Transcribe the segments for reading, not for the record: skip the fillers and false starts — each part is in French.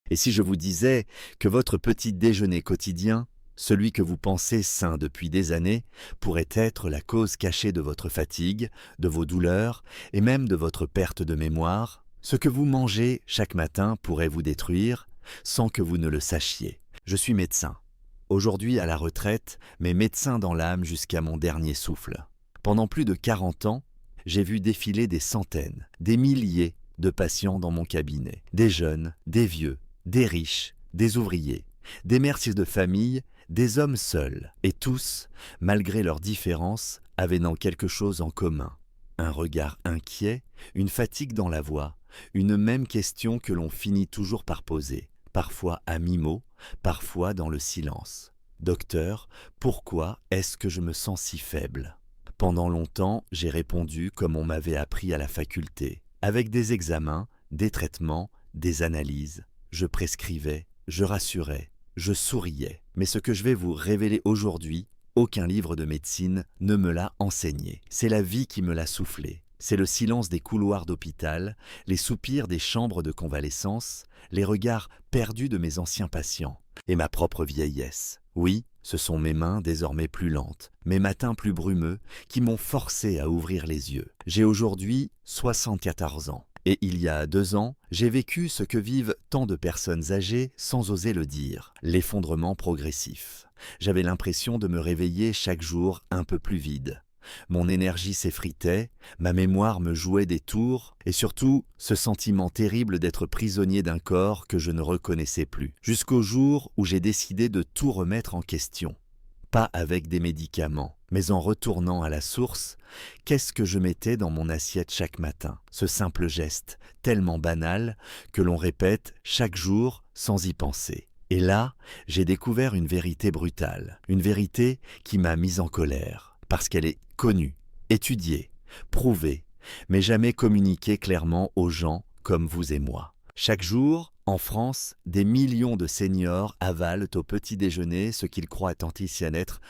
Et si je vous disais que votre petit déjeuner quotidien, celui que vous pensez sain depuis des années, pourrait être la cause cachée de votre fatigue, de vos douleurs et même de votre perte de mémoire? Ce que vous mangez chaque matin pourrait vous détruire sans que vous ne le sachiez. Je suis médecin. Aujourd'hui à la retraite, mais médecin dans l'âme jusqu'à mon dernier souffle. Pendant plus de 40 ans, j'ai vu défiler des centaines, des milliers de patients dans mon cabinet. Des jeunes, des vieux, des riches, des ouvriers, des mères de famille, des hommes seuls. Et tous, malgré leurs différences, avaient quelque chose en commun. Un regard inquiet, une fatigue dans la voix, une même question que l'on finit toujours par poser, parfois à mi-mot, parfois dans le silence. Docteur, pourquoi est-ce que je me sens si faible? Pendant longtemps, j'ai répondu comme on m'avait appris à la faculté, avec des examens, des traitements, des analyses. Je prescrivais, je rassurais, je souriais. Mais ce que je vais vous révéler aujourd'hui, aucun livre de médecine ne me l'a enseigné. C'est la vie qui me l'a soufflé. C'est le silence des couloirs d'hôpital, les soupirs des chambres de convalescence, les regards perdus de mes anciens patients et ma propre vieillesse. Oui, ce sont mes mains désormais plus lentes, mes matins plus brumeux qui m'ont forcé à ouvrir les yeux. J'ai aujourd'hui 74 ans. Et il y a 2 ans, j'ai vécu ce que vivent tant de personnes âgées sans oser le dire, l'effondrement progressif. J'avais l'impression de me réveiller chaque jour un peu plus vide. Mon énergie s'effritait, ma mémoire me jouait des tours, et surtout ce sentiment terrible d'être prisonnier d'un corps que je ne reconnaissais plus. Jusqu'au jour où j'ai décidé de tout remettre en question. Pas avec des médicaments, mais en retournant à la source, qu'est-ce que je mettais dans mon assiette chaque matin? Ce simple geste, tellement banal, que l'on répète chaque jour sans y penser. Et là, j'ai découvert une vérité brutale, une vérité qui m'a mise en colère, parce qu'elle est connue, étudiée, prouvée, mais jamais communiquée clairement aux gens comme vous et moi. Chaque jour, en France, des millions de seniors avalent au petit déjeuner ce qu'ils croient en être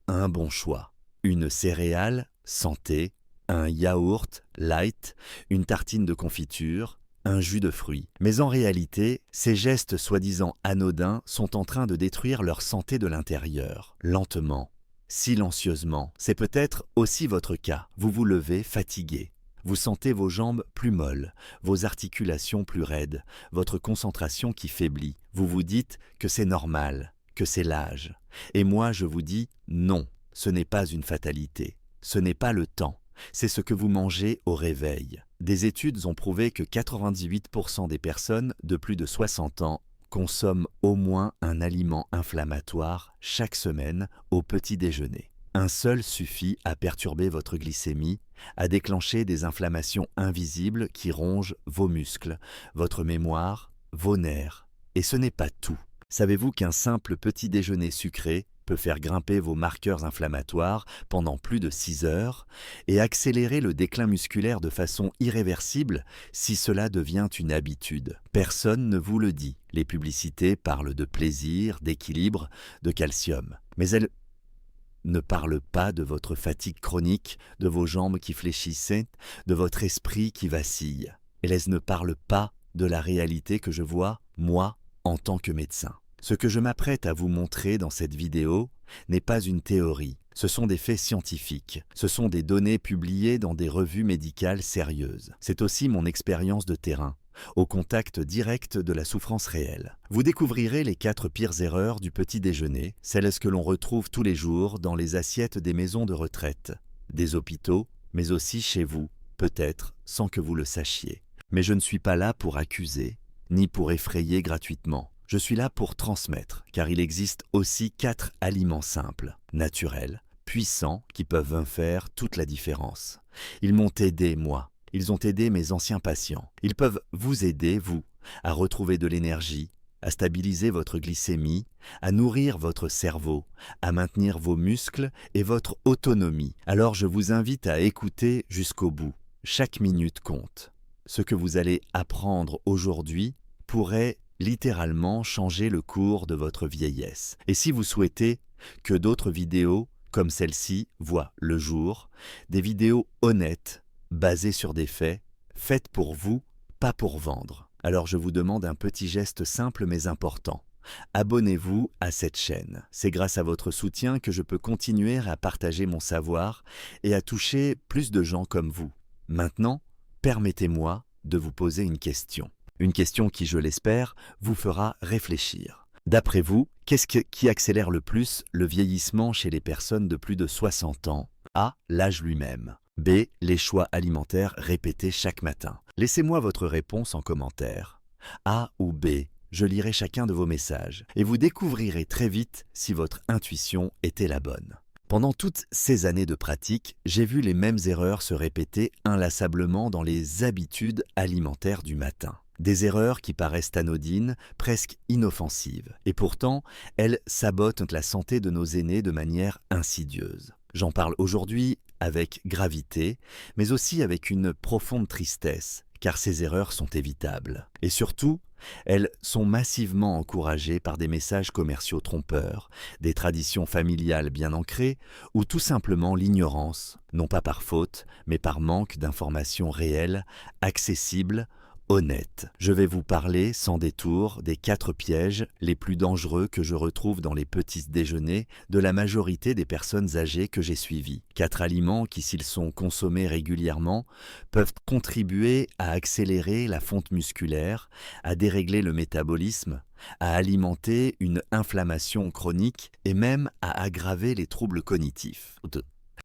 un bon choix. Une céréale, santé, un yaourt, light, une tartine de confiture, un jus de fruits. Mais en réalité, ces gestes soi-disant anodins sont en train de détruire leur santé de l'intérieur, lentement, silencieusement. C'est peut-être aussi votre cas. Vous vous levez fatigué. Vous sentez vos jambes plus molles, vos articulations plus raides, votre concentration qui faiblit. Vous vous dites que c'est normal, que c'est l'âge. Et moi je vous dis non, ce n'est pas une fatalité, ce n'est pas le temps, c'est ce que vous mangez au réveil. Des études ont prouvé que 98% des personnes de plus de 60 ans consomment au moins un aliment inflammatoire chaque semaine au petit déjeuner. Un seul suffit à perturber votre glycémie, à déclencher des inflammations invisibles qui rongent vos muscles, votre mémoire, vos nerfs. Et ce n'est pas tout. Savez-vous qu'un simple petit déjeuner sucré peut faire grimper vos marqueurs inflammatoires pendant plus de 6 heures et accélérer le déclin musculaire de façon irréversible si cela devient une habitude? Personne ne vous le dit. Les publicités parlent de plaisir, d'équilibre, de calcium. Mais elles ne parle pas de votre fatigue chronique, de vos jambes qui fléchissent, de votre esprit qui vacille. Et elles ne parlent pas de la réalité que je vois, moi, en tant que médecin. Ce que je m'apprête à vous montrer dans cette vidéo n'est pas une théorie, ce sont des faits scientifiques, ce sont des données publiées dans des revues médicales sérieuses. C'est aussi mon expérience de terrain, au contact direct de la souffrance réelle. Vous découvrirez les 4 pires erreurs du petit déjeuner, celles que l'on retrouve tous les jours dans les assiettes des maisons de retraite, des hôpitaux, mais aussi chez vous, peut-être sans que vous le sachiez. Mais je ne suis pas là pour accuser, ni pour effrayer gratuitement. Je suis là pour transmettre, car il existe aussi 4 aliments simples, naturels, puissants, qui peuvent faire toute la différence. Ils m'ont aidé, moi. Ils ont aidé mes anciens patients. Ils peuvent vous aider, vous, à retrouver de l'énergie, à stabiliser votre glycémie, à nourrir votre cerveau, à maintenir vos muscles et votre autonomie. Alors je vous invite à écouter jusqu'au bout. Chaque minute compte. Ce que vous allez apprendre aujourd'hui pourrait littéralement changer le cours de votre vieillesse. Et si vous souhaitez que d'autres vidéos comme celle-ci voient le jour, des vidéos honnêtes, basées sur des faits, faites pour vous, pas pour vendre. Alors je vous demande un petit geste simple mais important. Abonnez-vous à cette chaîne. C'est grâce à votre soutien que je peux continuer à partager mon savoir et à toucher plus de gens comme vous. Maintenant, permettez-moi de vous poser une question. Une question qui, je l'espère, vous fera réfléchir. D'après vous, qui accélère le plus le vieillissement chez les personnes de plus de 60 ans? A. L'âge lui-même. B. Les choix alimentaires répétés chaque matin. Laissez-moi votre réponse en commentaire. A ou B. Je lirai chacun de vos messages et vous découvrirez très vite si votre intuition était la bonne. Pendant toutes ces années de pratique, j'ai vu les mêmes erreurs se répéter inlassablement dans les habitudes alimentaires du matin. Des erreurs qui paraissent anodines, presque inoffensives. Et pourtant, elles sabotent la santé de nos aînés de manière insidieuse. J'en parle aujourd'hui avec gravité, mais aussi avec une profonde tristesse, car ces erreurs sont évitables. Et surtout, elles sont massivement encouragées par des messages commerciaux trompeurs, des traditions familiales bien ancrées, ou tout simplement l'ignorance, non pas par faute, mais par manque d'informations réelles, accessibles, honnêtes. Je vais vous parler, sans détour, des 4 pièges les plus dangereux que je retrouve dans les petits déjeuners de la majorité des personnes âgées que j'ai suivies. 4 aliments qui, s'ils sont consommés régulièrement, peuvent contribuer à accélérer la fonte musculaire, à dérégler le métabolisme, à alimenter une inflammation chronique et même à aggraver les troubles cognitifs.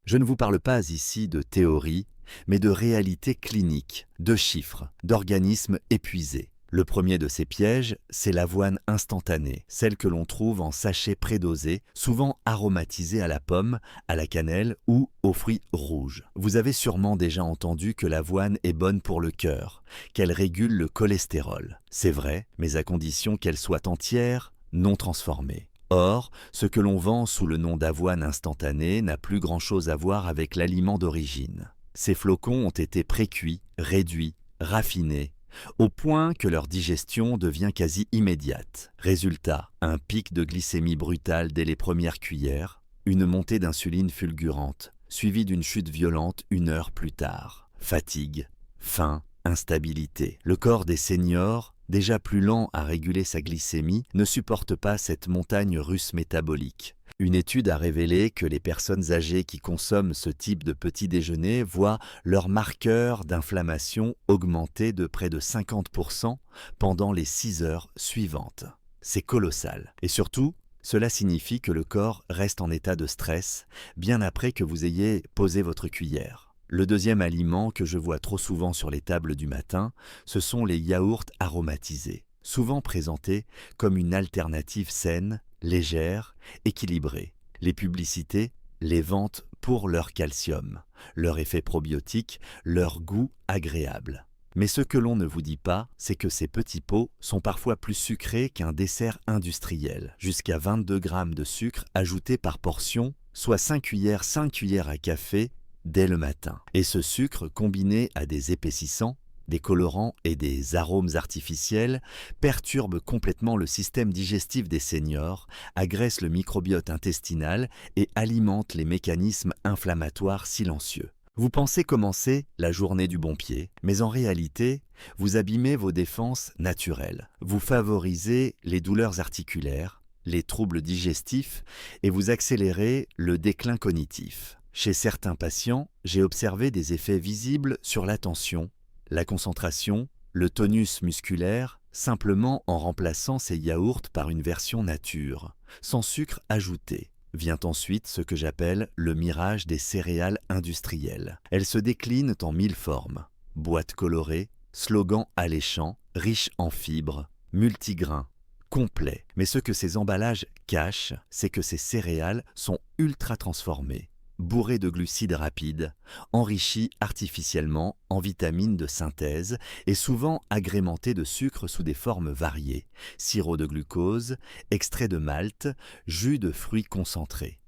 Je ne vous parle pas ici de théorie, mais de réalité clinique, de chiffres, d'organismes épuisés. Le premier de ces pièges, c'est l'avoine instantanée, celle que l'on trouve en sachets prédosés, souvent aromatisés à la pomme, à la cannelle ou aux fruits rouges. Vous avez sûrement déjà entendu que l'avoine est bonne pour le cœur, qu'elle régule le cholestérol. C'est vrai, mais à condition qu'elle soit entière, non transformée. Or, ce que l'on vend sous le nom d'avoine instantanée n'a plus grand-chose à voir avec l'aliment d'origine. Ces flocons ont été précuits, réduits, raffinés, au point que leur digestion devient quasi immédiate. Résultat, un pic de glycémie brutale dès les premières cuillères, une montée d'insuline fulgurante, suivie d'une chute violente 1 heure plus tard. Fatigue, faim, instabilité. Le corps des seniors, déjà plus lent à réguler sa glycémie, ne supporte pas cette montagne russe métabolique. Une étude a révélé que les personnes âgées qui consomment ce type de petit déjeuner voient leur marqueur d'inflammation augmenter de près de 50% pendant les 6 heures suivantes. C'est colossal. Et surtout, cela signifie que le corps reste en état de stress bien après que vous ayez posé votre cuillère. Le deuxième aliment que je vois trop souvent sur les tables du matin, ce sont les yaourts aromatisés, souvent présentés comme une alternative saine, légère, équilibrée. Les publicités les vantent pour leur calcium, leur effet probiotique, leur goût agréable. Mais ce que l'on ne vous dit pas, c'est que ces petits pots sont parfois plus sucrés qu'un dessert industriel, jusqu'à 22 grammes de sucre ajouté par portion, soit 5 cuillères à café dès le matin. Et ce sucre, combiné à des épaississants, des colorants et des arômes artificiels, perturbe complètement le système digestif des seniors, agresse le microbiote intestinal et alimente les mécanismes inflammatoires silencieux. Vous pensez commencer la journée du bon pied, mais en réalité, vous abîmez vos défenses naturelles. Vous favorisez les douleurs articulaires, les troubles digestifs et vous accélérez le déclin cognitif. Chez certains patients, j'ai observé des effets visibles sur l'attention, la concentration, le tonus musculaire, simplement en remplaçant ces yaourts par une version nature, sans sucre ajouté. Vient ensuite ce que j'appelle le mirage des céréales industrielles. Elles se déclinent en 1000 formes. Boîtes colorées, slogans alléchants, riches en fibres, multigrains, complets. Mais ce que ces emballages cachent, c'est que ces céréales sont ultra transformées, bourrées de glucides rapides, enrichies artificiellement en vitamines de synthèse et souvent agrémentées de sucre sous des formes variées, sirop de glucose, extrait de malt, jus de fruits concentrés.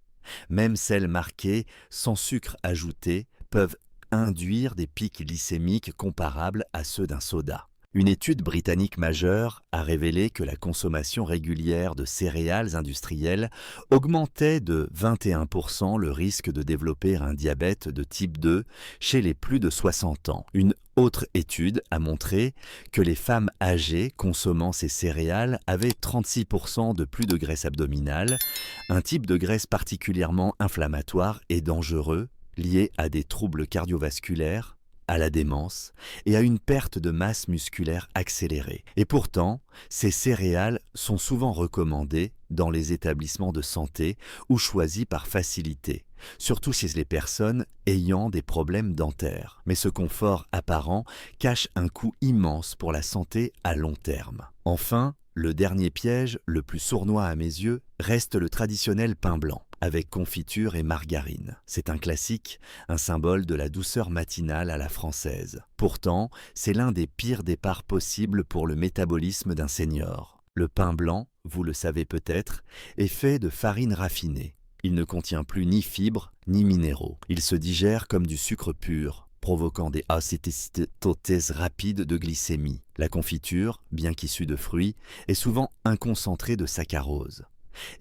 Même celles marquées sans sucre ajouté peuvent induire des pics glycémiques comparables à ceux d'un soda. Une étude britannique majeure a révélé que la consommation régulière de céréales industrielles augmentait de 21% le risque de développer un diabète de type 2 chez les plus de 60 ans. Une autre étude a montré que les femmes âgées consommant ces céréales avaient 36% de plus de graisse abdominale, un type de graisse particulièrement inflammatoire et dangereux lié à des troubles cardiovasculaires, à la démence et à une perte de masse musculaire accélérée. Et pourtant, ces céréales sont souvent recommandées dans les établissements de santé ou choisies par facilité, surtout chez les personnes ayant des problèmes dentaires. Mais ce confort apparent cache un coût immense pour la santé à long terme. Enfin, le dernier piège, le plus sournois à mes yeux, reste le traditionnel pain blanc, avec confiture et margarine. C'est un classique, un symbole de la douceur matinale à la française. Pourtant, c'est l'un des pires départs possibles pour le métabolisme d'un senior. Le pain blanc, vous le savez peut-être, est fait de farine raffinée. Il ne contient plus ni fibres ni minéraux. Il se digère comme du sucre pur, provoquant des aciditothèses rapides de glycémie. La confiture, bien qu'issue de fruits, est souvent un concentré de saccharose.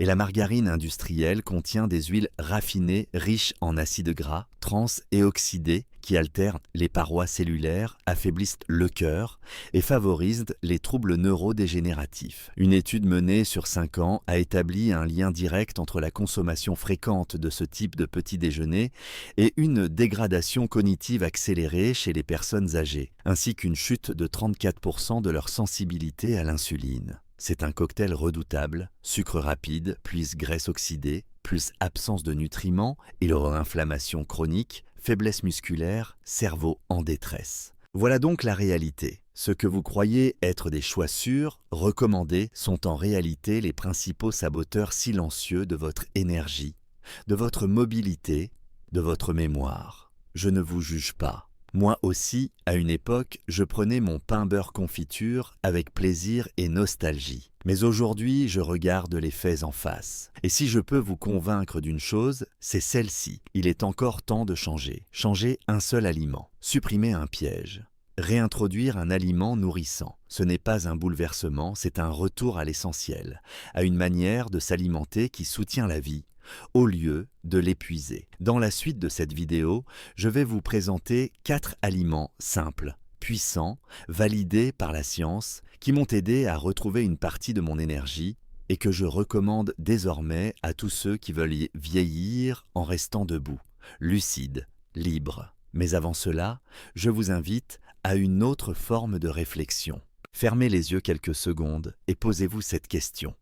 Et la margarine industrielle contient des huiles raffinées riches en acides gras, trans et oxydés qui altèrent les parois cellulaires, affaiblissent le cœur et favorisent les troubles neurodégénératifs. Une étude menée sur 5 ans a établi un lien direct entre la consommation fréquente de ce type de petit déjeuner et une dégradation cognitive accélérée chez les personnes âgées, ainsi qu'une chute de 34% de leur sensibilité à l'insuline. C'est un cocktail redoutable, sucre rapide, plus graisse oxydée, plus absence de nutriments, et inflammation chronique, faiblesse musculaire, cerveau en détresse. Voilà donc la réalité. Ce que vous croyez être des choix sûrs, recommandés, sont en réalité les principaux saboteurs silencieux de votre énergie, de votre mobilité, de votre mémoire. Je ne vous juge pas. Moi aussi, à une époque, je prenais mon pain beurre confiture avec plaisir et nostalgie. Mais aujourd'hui, je regarde les faits en face. Et si je peux vous convaincre d'une chose, c'est celle-ci. Il est encore temps de changer. Changer un seul aliment. Supprimer un piège. Réintroduire un aliment nourrissant. Ce n'est pas un bouleversement, c'est un retour à l'essentiel, à une manière de s'alimenter qui soutient la vie, au lieu de l'épuiser. Dans la suite de cette vidéo, je vais vous présenter 4 aliments simples, puissants, validés par la science, qui m'ont aidé à retrouver une partie de mon énergie et que je recommande désormais à tous ceux qui veulent vieillir en restant debout, lucides, libres. Mais avant cela, je vous invite à une autre forme de réflexion. Fermez les yeux quelques secondes et posez-vous cette question.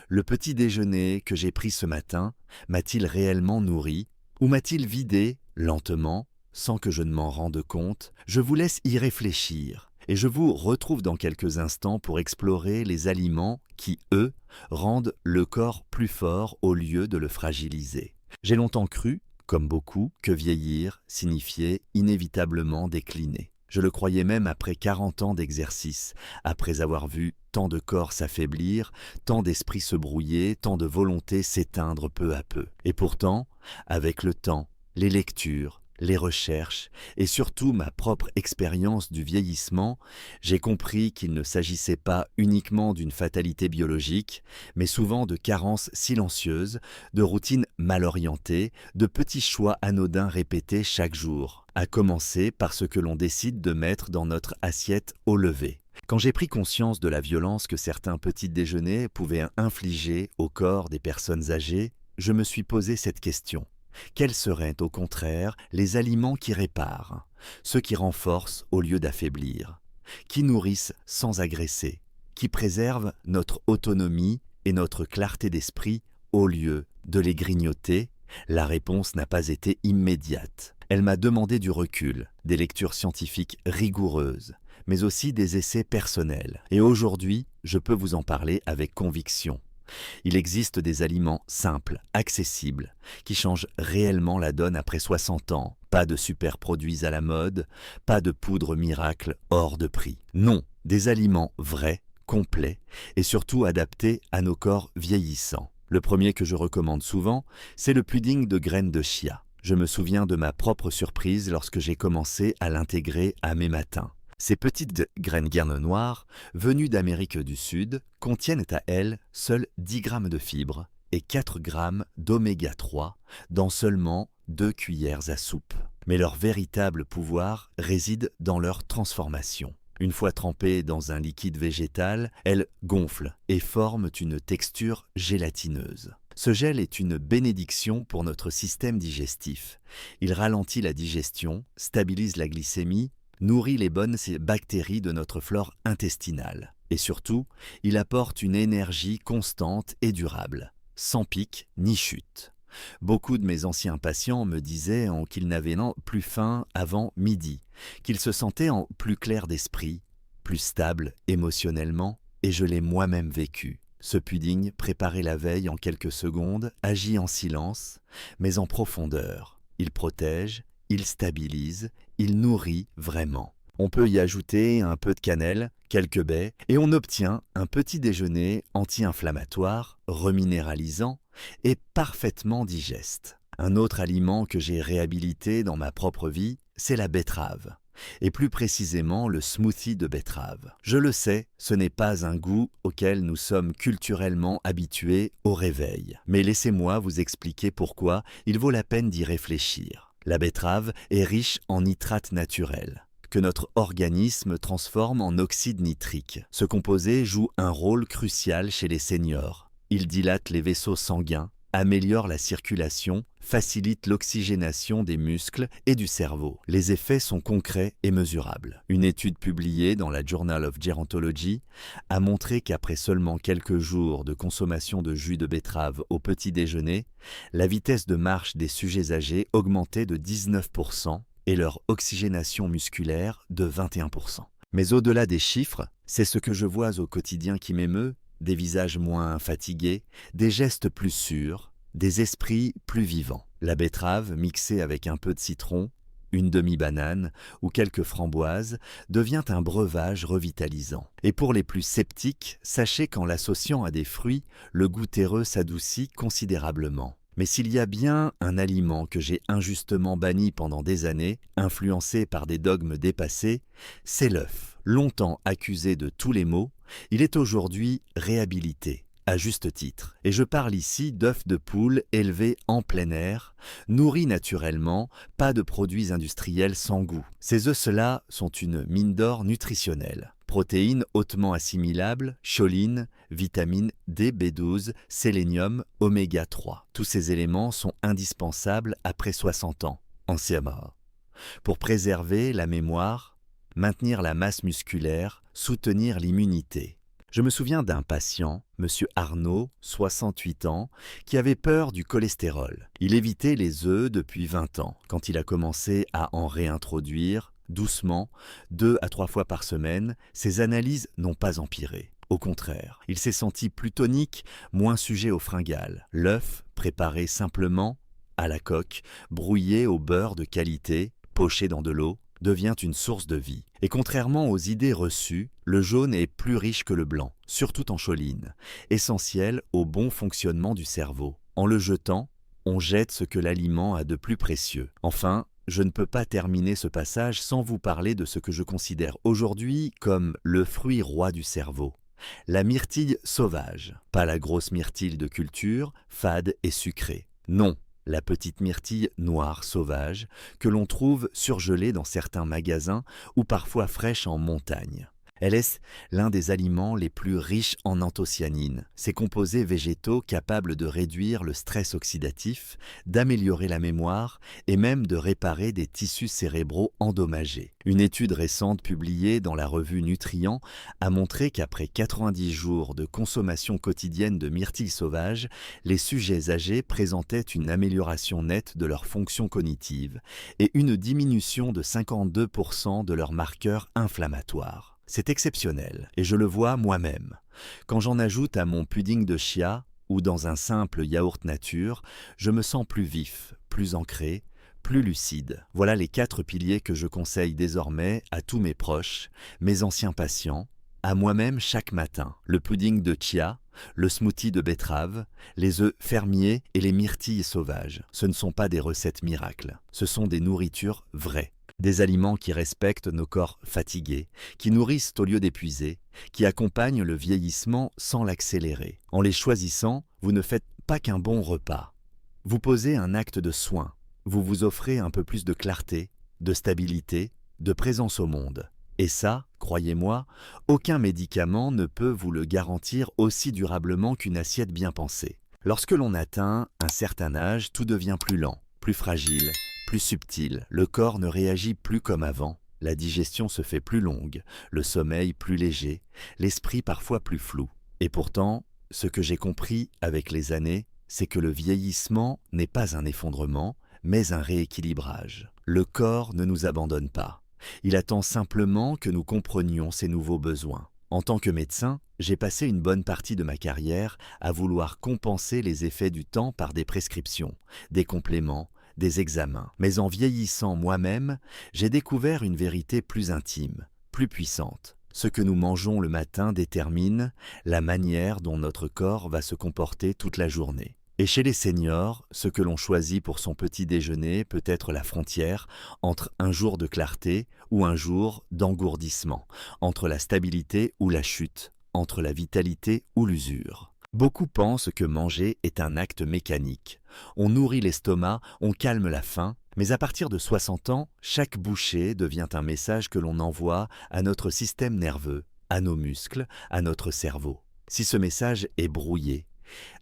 Le petit déjeuner que j'ai pris ce matin m'a-t-il réellement nourri ou m'a-t-il vidé lentement, sans que je ne m'en rende compte? Je vous laisse y réfléchir et je vous retrouve dans quelques instants pour explorer les aliments qui, eux, rendent le corps plus fort au lieu de le fragiliser. J'ai longtemps cru, comme beaucoup, que vieillir signifiait inévitablement décliner. Je le croyais même après 40 ans d'exercice, après avoir vu tant de corps s'affaiblir, tant d'esprits se brouiller, tant de volontés s'éteindre peu à peu. Et pourtant, avec le temps, les lectures, les recherches et surtout ma propre expérience du vieillissement, j'ai compris qu'il ne s'agissait pas uniquement d'une fatalité biologique, mais souvent de carences silencieuses, de routines mal orientées, de petits choix anodins répétés chaque jour, à commencer par ce que l'on décide de mettre dans notre assiette au lever. Quand j'ai pris conscience de la violence que certains petits déjeuners pouvaient infliger au corps des personnes âgées, je me suis posé cette question. Quels seraient au contraire les aliments qui réparent, ceux qui renforcent au lieu d'affaiblir, qui nourrissent sans agresser, qui préservent notre autonomie et notre clarté d'esprit au lieu de les grignoter? La réponse n'a pas été immédiate. Elle m'a demandé du recul, des lectures scientifiques rigoureuses, mais aussi des essais personnels. Et aujourd'hui, je peux vous en parler avec conviction. Il existe des aliments simples, accessibles, qui changent réellement la donne après 60 ans. Pas de super produits à la mode, pas de poudre miracle hors de prix. Non, des aliments vrais, complets et surtout adaptés à nos corps vieillissants. Le premier que je recommande souvent, c'est le pudding de graines de chia. Je me souviens de ma propre surprise lorsque j'ai commencé à l'intégrer à mes matins. Ces petites graines guernes noires, venues d'Amérique du Sud, contiennent à elles seuls 10 grammes de fibres et 4 grammes d'oméga 3 dans seulement 2 cuillères à soupe. Mais leur véritable pouvoir réside dans leur transformation. Une fois trempées dans un liquide végétal, elles gonflent et forment une texture gélatineuse. Ce gel est une bénédiction pour notre système digestif. Il ralentit la digestion, stabilise la glycémie, nourrit les bonnes bactéries de notre flore intestinale. Et surtout, il apporte une énergie constante et durable, sans pic ni chute. Beaucoup de mes anciens patients me disaient qu'ils n'avaient plus faim avant midi, qu'ils se sentaient plus clairs d'esprit, plus stables émotionnellement, et je l'ai moi-même vécu. Ce pudding, préparé la veille en quelques secondes, agit en silence, mais en profondeur. Il protège, il stabilise, il nourrit vraiment. On peut y ajouter un peu de cannelle, quelques baies, et on obtient un petit déjeuner anti-inflammatoire, reminéralisant et parfaitement digeste. Un autre aliment que j'ai réhabilité dans ma propre vie, c'est la betterave, et plus précisément le smoothie de betterave. Je le sais, ce n'est pas un goût auquel nous sommes culturellement habitués au réveil, mais laissez-moi vous expliquer pourquoi il vaut la peine d'y réfléchir. La betterave est riche en nitrates naturels, que notre organisme transforme en oxyde nitrique. Ce composé joue un rôle crucial chez les seniors. Il dilate les vaisseaux sanguins, améliore la circulation, facilite l'oxygénation des muscles et du cerveau. Les effets sont concrets et mesurables. Une étude publiée dans la Journal of Gerontology a montré qu'après seulement quelques jours de consommation de jus de betterave au petit déjeuner, la vitesse de marche des sujets âgés augmentait de 19% et leur oxygénation musculaire de 21%. Mais au-delà des chiffres, c'est ce que je vois au quotidien qui m'émeut, des visages moins fatigués, des gestes plus sûrs, des esprits plus vivants. La betterave, mixée avec un peu de citron, une demi-banane ou quelques framboises, devient un breuvage revitalisant. Et pour les plus sceptiques, sachez qu'en l'associant à des fruits, le goût terreux s'adoucit considérablement. Mais s'il y a bien un aliment que j'ai injustement banni pendant des années, influencé par des dogmes dépassés, c'est l'œuf. Longtemps accusé de tous les maux, il est aujourd'hui réhabilité, à juste titre. Et je parle ici d'œufs de poule élevés en plein air, nourris naturellement, pas de produits industriels sans goût. Ces œufs-là sont une mine d'or nutritionnelle. Protéines hautement assimilables, choline, vitamines D, B12, sélénium, oméga 3. Tous ces éléments sont indispensables après 60 ans, en CMA, pour préserver la mémoire, maintenir la masse musculaire, soutenir l'immunité. Je me souviens d'un patient, M. Arnaud, 68 ans, qui avait peur du cholestérol. Il évitait les œufs depuis 20 ans. Quand il a commencé à en réintroduire, doucement, 2 à 3 fois par semaine, ses analyses n'ont pas empiré. Au contraire, il s'est senti plus tonique, moins sujet aux fringales. L'œuf, préparé simplement, à la coque, brouillé au beurre de qualité, poché dans de l'eau, devient une source de vie. Et contrairement aux idées reçues, le jaune est plus riche que le blanc, surtout en choline, essentiel au bon fonctionnement du cerveau. En le jetant, on jette ce que l'aliment a de plus précieux. Enfin, je ne peux pas terminer ce passage sans vous parler de ce que je considère aujourd'hui comme le fruit roi du cerveau. La myrtille sauvage, pas la grosse myrtille de culture, fade et sucrée. Non, la petite myrtille noire sauvage que l'on trouve surgelée dans certains magasins ou parfois fraîche en montagne. Elle est l'un des aliments les plus riches en anthocyanines, ces composés végétaux capables de réduire le stress oxydatif, d'améliorer la mémoire et même de réparer des tissus cérébraux endommagés. Une étude récente publiée dans la revue Nutrient a montré qu'après 90 jours de consommation quotidienne de myrtille sauvage, les sujets âgés présentaient une amélioration nette de leur fonction cognitive et une diminution de 52% de leurs marqueurs inflammatoires. C'est exceptionnel, et je le vois moi-même. Quand j'en ajoute à mon pudding de chia ou dans un simple yaourt nature, je me sens plus vif, plus ancré, plus lucide. Voilà les 4 piliers que je conseille désormais à tous mes proches, mes anciens patients, à moi-même chaque matin. Le pudding de chia, le smoothie de betterave, les œufs fermiers et les myrtilles sauvages. Ce ne sont pas des recettes miracles, ce sont des nourritures vraies. Des aliments qui respectent nos corps fatigués, qui nourrissent au lieu d'épuiser, qui accompagnent le vieillissement sans l'accélérer. En les choisissant, vous ne faites pas qu'un bon repas. Vous posez un acte de soin. Vous vous offrez un peu plus de clarté, de stabilité, de présence au monde. Et ça, croyez-moi, aucun médicament ne peut vous le garantir aussi durablement qu'une assiette bien pensée. Lorsque l'on atteint un certain âge, tout devient plus lent, plus fragile, plus subtil. Le corps ne réagit plus comme avant. La digestion se fait plus longue, le sommeil plus léger, l'esprit parfois plus flou. Et pourtant, ce que j'ai compris avec les années, c'est que le vieillissement n'est pas un effondrement, mais un rééquilibrage. Le corps ne nous abandonne pas. Il attend simplement que nous comprenions ses nouveaux besoins. En tant que médecin, j'ai passé une bonne partie de ma carrière à vouloir compenser les effets du temps par des prescriptions, des compléments, des examens. Mais en vieillissant moi-même, j'ai découvert une vérité plus intime, plus puissante. Ce que nous mangeons le matin détermine la manière dont notre corps va se comporter toute la journée. Et chez les seniors, ce que l'on choisit pour son petit déjeuner peut être la frontière entre un jour de clarté ou un jour d'engourdissement, entre la stabilité ou la chute, entre la vitalité ou l'usure. Beaucoup pensent que manger est un acte mécanique. On nourrit l'estomac, on calme la faim, mais à partir de 60 ans, chaque bouchée devient un message que l'on envoie à notre système nerveux, à nos muscles, à notre cerveau. Si ce message est brouillé,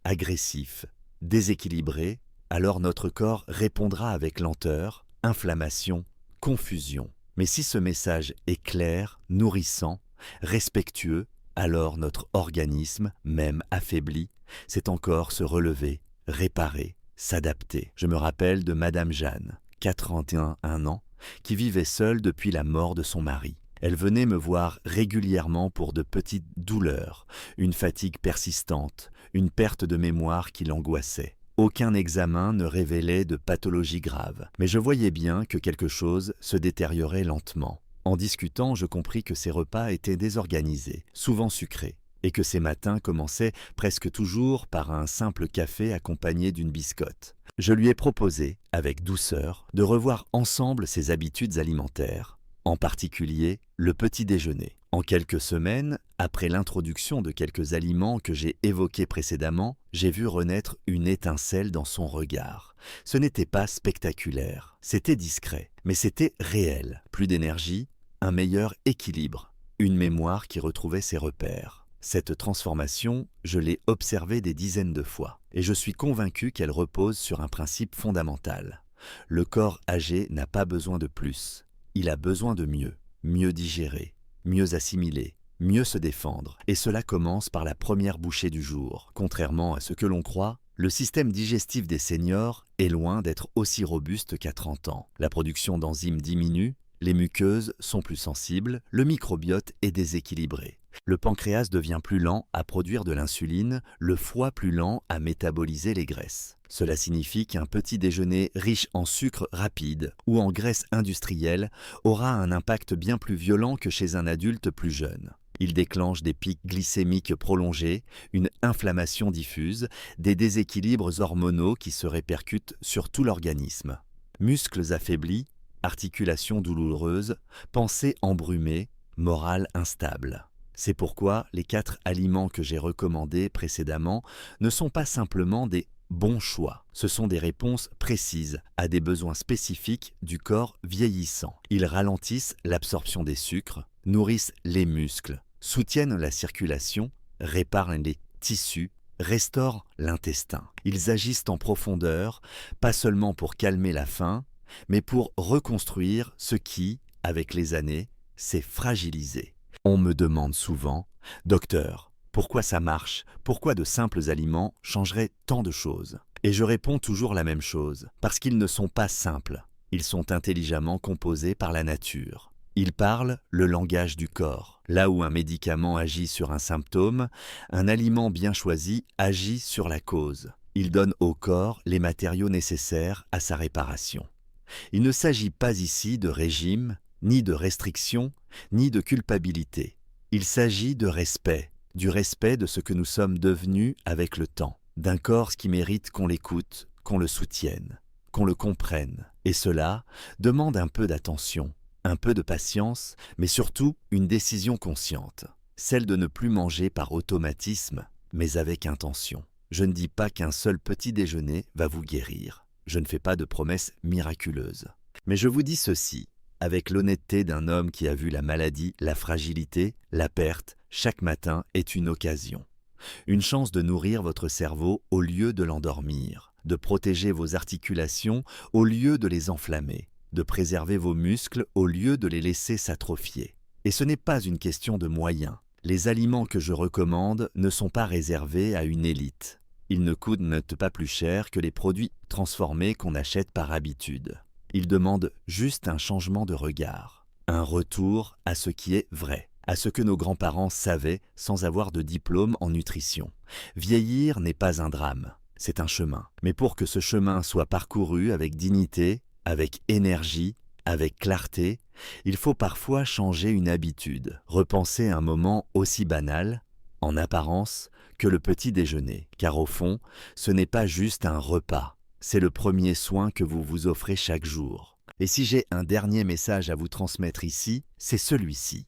agressif, déséquilibré, alors notre corps répondra avec lenteur, inflammation, confusion. Mais si ce message est clair, nourrissant, respectueux, alors notre organisme, même affaibli, sait encore se relever, réparer, s'adapter. Je me rappelle de Madame Jeanne, 81 ans, qui vivait seule depuis la mort de son mari. Elle venait me voir régulièrement pour de petites douleurs, une fatigue persistante, une perte de mémoire qui l'angoissait. Aucun examen ne révélait de pathologie grave, mais je voyais bien que quelque chose se détériorait lentement. En discutant, je compris que ses repas étaient désorganisés, souvent sucrés, et que ses matins commençaient presque toujours par un simple café accompagné d'une biscotte. Je lui ai proposé, avec douceur, de revoir ensemble ses habitudes alimentaires, en particulier le petit déjeuner. En quelques semaines, après l'introduction de quelques aliments que j'ai évoqués précédemment, j'ai vu renaître une étincelle dans son regard. Ce n'était pas spectaculaire, c'était discret, mais c'était réel. Plus d'énergie, un meilleur équilibre, une mémoire qui retrouvait ses repères. Cette transformation, je l'ai observée des dizaines de fois, et je suis convaincu qu'elle repose sur un principe fondamental. Le corps âgé n'a pas besoin de plus, il a besoin de mieux, mieux digérer, mieux assimiler, mieux se défendre, et cela commence par la première bouchée du jour. Contrairement à ce que l'on croit, le système digestif des seniors est loin d'être aussi robuste qu'à 30 ans. La production d'enzymes diminue, les muqueuses sont plus sensibles, le microbiote est déséquilibré. Le pancréas devient plus lent à produire de l'insuline, le foie plus lent à métaboliser les graisses. Cela signifie qu'un petit déjeuner riche en sucre rapide ou en graisse industrielle aura un impact bien plus violent que chez un adulte plus jeune. Il déclenche des pics glycémiques prolongés, une inflammation diffuse, des déséquilibres hormonaux qui se répercutent sur tout l'organisme. Muscles affaiblis, articulations douloureuses, pensées embrumées, morale instable. C'est pourquoi les 4 aliments que j'ai recommandés précédemment ne sont pas simplement des bons choix. Ce sont des réponses précises à des besoins spécifiques du corps vieillissant. Ils ralentissent l'absorption des sucres, nourrissent les muscles, soutiennent la circulation, réparent les tissus, restaurent l'intestin. Ils agissent en profondeur, pas seulement pour calmer la faim, mais pour reconstruire ce qui, avec les années, s'est fragilisé. On me demande souvent « Docteur, pourquoi ça marche? Pourquoi de simples aliments changeraient tant de choses ?» Et je réponds toujours la même chose, parce qu'ils ne sont pas simples. Ils sont intelligemment composés par la nature. Ils parlent le langage du corps. Là où un médicament agit sur un symptôme, un aliment bien choisi agit sur la cause. Il donne au corps les matériaux nécessaires à sa réparation. Il ne s'agit pas ici de régime, ni de restriction, ni de culpabilité. Il s'agit de respect, du respect de ce que nous sommes devenus avec le temps, d'un corps qui mérite qu'on l'écoute, qu'on le soutienne, qu'on le comprenne. Et cela demande un peu d'attention, un peu de patience, mais surtout une décision consciente, celle de ne plus manger par automatisme, mais avec intention. Je ne dis pas qu'un seul petit déjeuner va vous guérir. Je ne fais pas de promesses miraculeuses. Mais je vous dis ceci, avec l'honnêteté d'un homme qui a vu la maladie, la fragilité, la perte, chaque matin est une occasion. Une chance de nourrir votre cerveau au lieu de l'endormir, de protéger vos articulations au lieu de les enflammer, de préserver vos muscles au lieu de les laisser s'atrophier. Et ce n'est pas une question de moyens. Les aliments que je recommande ne sont pas réservés à une élite. Ils ne coûtent pas plus cher que les produits transformés qu'on achète par habitude. Ils demandent juste un changement de regard, un retour à ce qui est vrai, à ce que nos grands-parents savaient sans avoir de diplôme en nutrition. Vieillir n'est pas un drame, c'est un chemin. Mais pour que ce chemin soit parcouru avec dignité, avec énergie, avec clarté, il faut parfois changer une habitude, repenser un moment aussi banal, en apparence, que le petit déjeuner. Car au fond, ce n'est pas juste un repas, c'est le premier soin que vous vous offrez chaque jour. Et si j'ai un dernier message à vous transmettre ici, c'est celui-ci.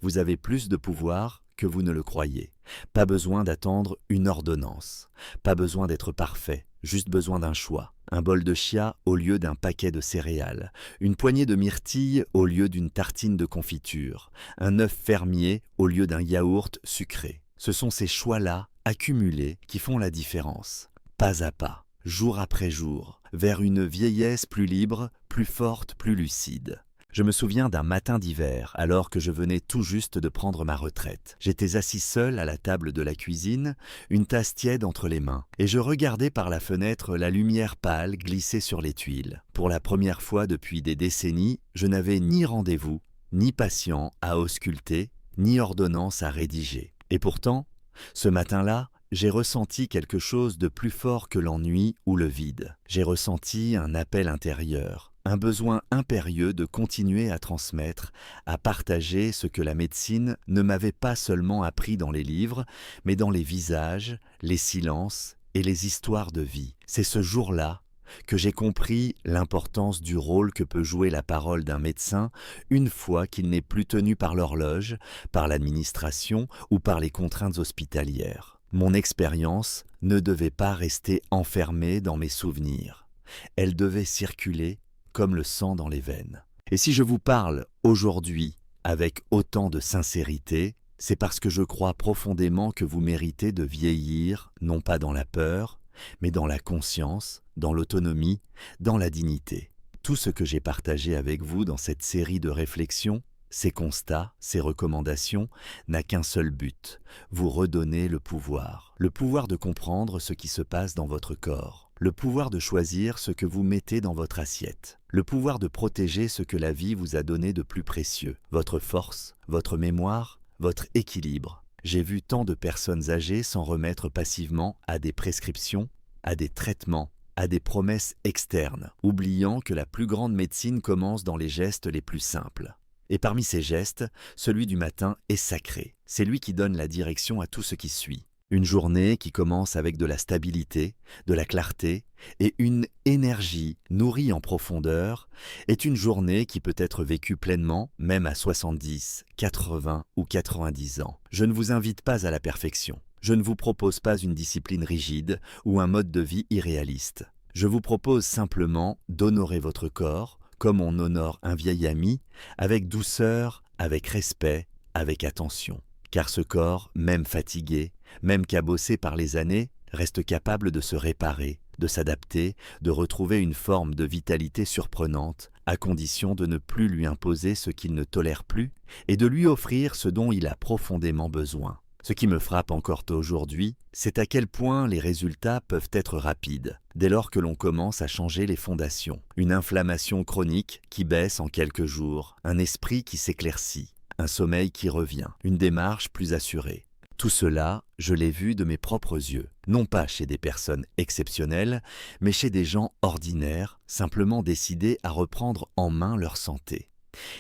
Vous avez plus de pouvoir que vous ne le croyez. Pas besoin d'attendre une ordonnance, pas besoin d'être parfait, juste besoin d'un choix. Un bol de chia au lieu d'un paquet de céréales, une poignée de myrtilles au lieu d'une tartine de confiture, un œuf fermier au lieu d'un yaourt sucré. Ce sont ces choix-là, accumulés, qui font la différence. Pas à pas, jour après jour, vers une vieillesse plus libre, plus forte, plus lucide. Je me souviens d'un matin d'hiver, alors que je venais tout juste de prendre ma retraite. J'étais assis seul à la table de la cuisine, une tasse tiède entre les mains, et je regardais par la fenêtre la lumière pâle glisser sur les tuiles. Pour la première fois depuis des décennies, je n'avais ni rendez-vous, ni patient à ausculter, ni ordonnance à rédiger. Et pourtant, ce matin-là, j'ai ressenti quelque chose de plus fort que l'ennui ou le vide. J'ai ressenti un appel intérieur, un besoin impérieux de continuer à transmettre, à partager ce que la médecine ne m'avait pas seulement appris dans les livres, mais dans les visages, les silences et les histoires de vie. C'est ce jour-là que j'ai compris l'importance du rôle que peut jouer la parole d'un médecin une fois qu'il n'est plus tenu par l'horloge, par l'administration ou par les contraintes hospitalières. Mon expérience ne devait pas rester enfermée dans mes souvenirs. Elle devait circuler comme le sang dans les veines. Et si je vous parle aujourd'hui avec autant de sincérité, c'est parce que je crois profondément que vous méritez de vieillir, non pas dans la peur, mais dans la conscience, dans l'autonomie, dans la dignité. Tout ce que j'ai partagé avec vous dans cette série de réflexions, ces constats, ces recommandations, n'a qu'un seul but, vous redonner le pouvoir de comprendre ce qui se passe dans votre corps, le pouvoir de choisir ce que vous mettez dans votre assiette, le pouvoir de protéger ce que la vie vous a donné de plus précieux, votre force, votre mémoire, votre équilibre. J'ai vu tant de personnes âgées s'en remettre passivement à des prescriptions, à des traitements, à des promesses externes, oubliant que la plus grande médecine commence dans les gestes les plus simples. Et parmi ces gestes, celui du matin est sacré. C'est lui qui donne la direction à tout ce qui suit. Une journée qui commence avec de la stabilité, de la clarté et une énergie nourrie en profondeur est une journée qui peut être vécue pleinement, même à 70, 80 ou 90 ans. Je ne vous invite pas à la perfection. Je ne vous propose pas une discipline rigide ou un mode de vie irréaliste. Je vous propose simplement d'honorer votre corps comme on honore un vieil ami, avec douceur, avec respect, avec attention. Car ce corps, même fatigué, même cabossé par les années, reste capable de se réparer, de s'adapter, de retrouver une forme de vitalité surprenante, à condition de ne plus lui imposer ce qu'il ne tolère plus et de lui offrir ce dont il a profondément besoin. Ce qui me frappe encore aujourd'hui, c'est à quel point les résultats peuvent être rapides, dès lors que l'on commence à changer les fondations. Une inflammation chronique qui baisse en quelques jours, un esprit qui s'éclaircit, un sommeil qui revient, une démarche plus assurée. Tout cela, je l'ai vu de mes propres yeux, non pas chez des personnes exceptionnelles, mais chez des gens ordinaires, simplement décidés à reprendre en main leur santé.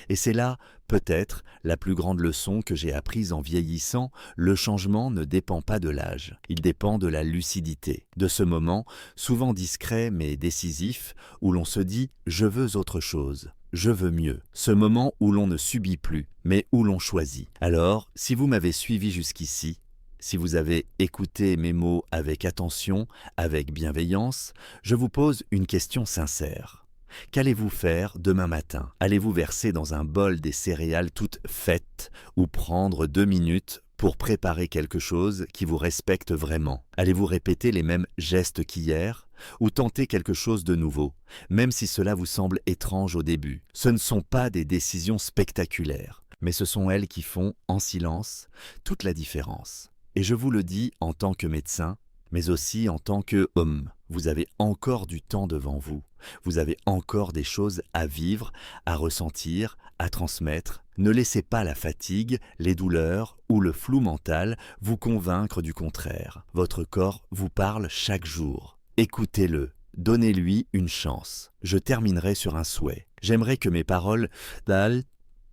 Et c'est là Peut-être la plus grande leçon que j'ai apprise en vieillissant, le changement ne dépend pas de l'âge, il dépend de la lucidité, de ce moment, souvent discret mais décisif, où l'on se dit « je veux autre chose ». Je veux mieux, ce moment où l'on ne subit plus, mais où l'on choisit. Alors, si vous m'avez suivi jusqu'ici, si vous avez écouté mes mots avec attention, avec bienveillance, je vous pose une question sincère. Qu'allez-vous faire demain matin? Allez-vous verser dans un bol des céréales toutes faites ou prendre 2 minutes pour préparer quelque chose qui vous respecte vraiment? Allez-vous répéter les mêmes gestes qu'hier ou tenter quelque chose de nouveau, même si cela vous semble étrange au début? Ce ne sont pas des décisions spectaculaires, mais ce sont elles qui font, en silence, toute la différence. Et je vous le dis en tant que médecin, mais aussi en tant qu'homme. Vous avez encore du temps devant vous. Vous avez encore des choses à vivre, à ressentir, à transmettre. Ne laissez pas la fatigue, les douleurs ou le flou mental vous convaincre du contraire. Votre corps vous parle chaque jour. Écoutez-le. Donnez-lui une chance. Je terminerai sur un souhait. J'aimerais que mes paroles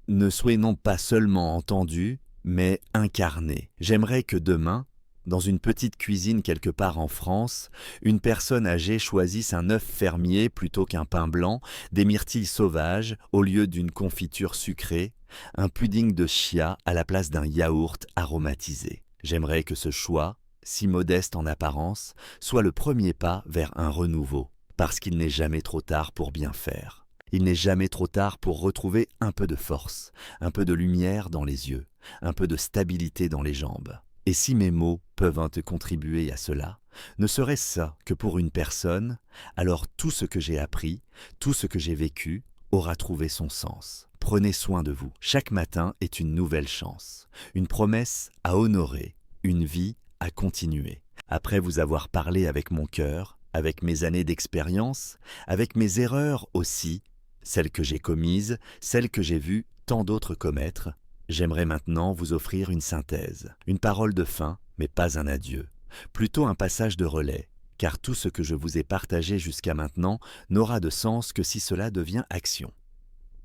ne soient non pas seulement entendues, mais incarnées. J'aimerais que demain, dans une petite cuisine quelque part en France, une personne âgée choisisse un œuf fermier plutôt qu'un pain blanc, des myrtilles sauvages au lieu d'une confiture sucrée, un pudding de chia à la place d'un yaourt aromatisé. J'aimerais que ce choix, si modeste en apparence, soit le premier pas vers un renouveau, parce qu'il n'est jamais trop tard pour bien faire. Il n'est jamais trop tard pour retrouver un peu de force, un peu de lumière dans les yeux, un peu de stabilité dans les jambes. Et si mes mots peuvent te contribuer à cela, ne serait-ce ça que pour une personne, alors tout ce que j'ai appris, tout ce que j'ai vécu, aura trouvé son sens. Prenez soin de vous. Chaque matin est une nouvelle chance, une promesse à honorer, une vie à continuer. Après vous avoir parlé avec mon cœur, avec mes années d'expérience, avec mes erreurs aussi, celles que j'ai commises, celles que j'ai vues tant d'autres commettre, j'aimerais maintenant vous offrir une synthèse, une parole de fin, mais pas un adieu, plutôt un passage de relais, car tout ce que je vous ai partagé jusqu'à maintenant n'aura de sens que si cela devient action.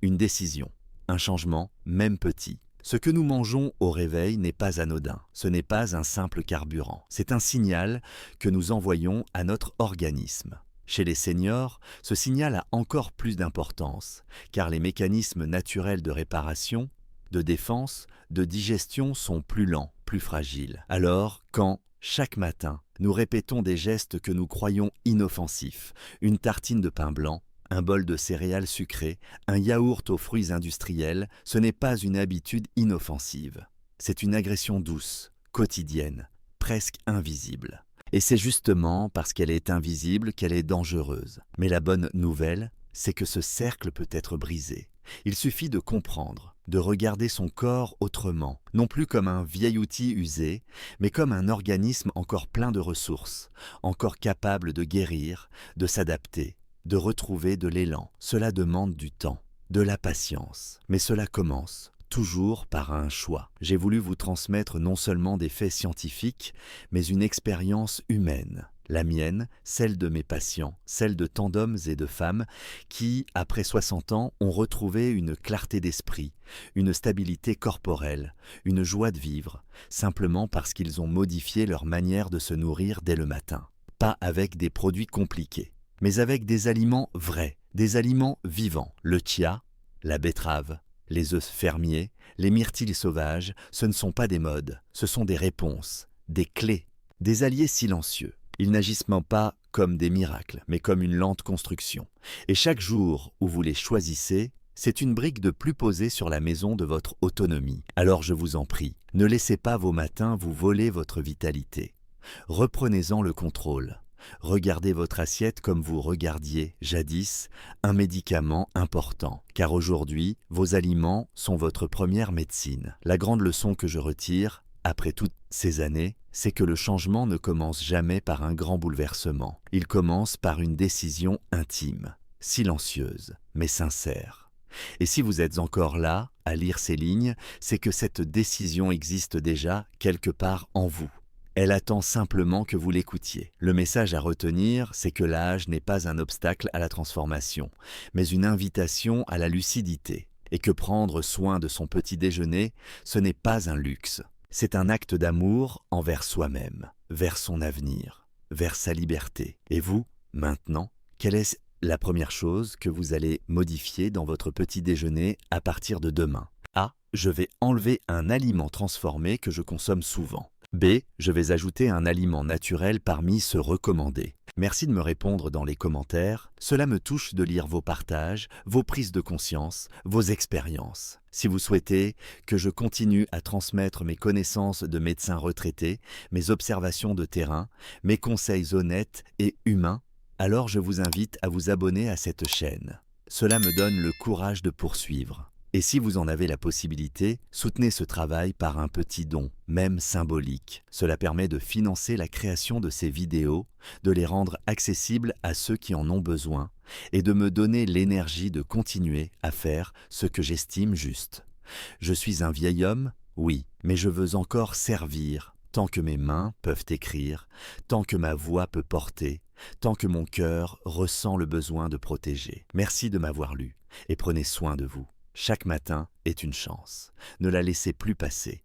Une décision, un changement, même petit. Ce que nous mangeons au réveil n'est pas anodin, ce n'est pas un simple carburant, c'est un signal que nous envoyons à notre organisme. Chez les seniors, ce signal a encore plus d'importance, car les mécanismes naturels de réparation, de défense, de digestion sont plus lents, plus fragiles. Alors, quand, chaque matin, nous répétons des gestes que nous croyons inoffensifs, une tartine de pain blanc, un bol de céréales sucrées, un yaourt aux fruits industriels, ce n'est pas une habitude inoffensive. C'est une agression douce, quotidienne, presque invisible. Et c'est justement parce qu'elle est invisible qu'elle est dangereuse. Mais la bonne nouvelle, c'est que ce cercle peut être brisé. Il suffit de comprendre, de regarder son corps autrement, non plus comme un vieil outil usé, mais comme un organisme encore plein de ressources, encore capable de guérir, de s'adapter, de retrouver de l'élan. Cela demande du temps, de la patience, mais cela commence toujours par un choix. J'ai voulu vous transmettre non seulement des faits scientifiques, mais une expérience humaine. La mienne, celle de mes patients, celle de tant d'hommes et de femmes qui, après 60 ans, ont retrouvé une clarté d'esprit, une stabilité corporelle, une joie de vivre, simplement parce qu'ils ont modifié leur manière de se nourrir dès le matin. Pas avec des produits compliqués, mais avec des aliments vrais, des aliments vivants. Le chia, la betterave, les œufs fermiers, les myrtilles sauvages, ce ne sont pas des modes, ce sont des réponses, des clés, des alliés silencieux. Ils n'agissent pas comme des miracles, mais comme une lente construction. Et chaque jour où vous les choisissez, c'est une brique de plus posée sur la maison de votre autonomie. Alors je vous en prie, ne laissez pas vos matins vous voler votre vitalité. Reprenez-en le contrôle. Regardez votre assiette comme vous regardiez, jadis, un médicament important. Car aujourd'hui, vos aliments sont votre première médecine. La grande leçon que je retire, après toutes ces années, c'est que le changement ne commence jamais par un grand bouleversement. Il commence par une décision intime, silencieuse, mais sincère. Et si vous êtes encore là, à lire ces lignes, c'est que cette décision existe déjà quelque part en vous. Elle attend simplement que vous l'écoutiez. Le message à retenir, c'est que l'âge n'est pas un obstacle à la transformation, mais une invitation à la lucidité. et que prendre soin de son petit déjeuner, ce n'est pas un luxe. C'est un acte d'amour envers soi-même, vers son avenir, vers sa liberté. Et vous, maintenant, quelle est la première chose que vous allez modifier dans votre petit déjeuner à partir de demain? A. Je vais enlever un aliment transformé que je consomme souvent. B. Je vais ajouter un aliment naturel parmi ceux recommandés. Merci de me répondre dans les commentaires. Cela me touche de lire vos partages, vos prises de conscience, vos expériences. Si vous souhaitez que je continue à transmettre mes connaissances de médecin retraité, mes observations de terrain, mes conseils honnêtes et humains, alors je vous invite à vous abonner à cette chaîne. Cela me donne le courage de poursuivre. Et si vous en avez la possibilité, soutenez ce travail par un petit don, même symbolique. Cela permet de financer la création de ces vidéos, de les rendre accessibles à ceux qui en ont besoin, et de me donner l'énergie de continuer à faire ce que j'estime juste. Je suis un vieil homme, oui, mais je veux encore servir, tant que mes mains peuvent écrire, tant que ma voix peut porter, tant que mon cœur ressent le besoin de protéger. Merci de m'avoir lu, et prenez soin de vous. Chaque matin est une chance. Ne la laissez plus passer.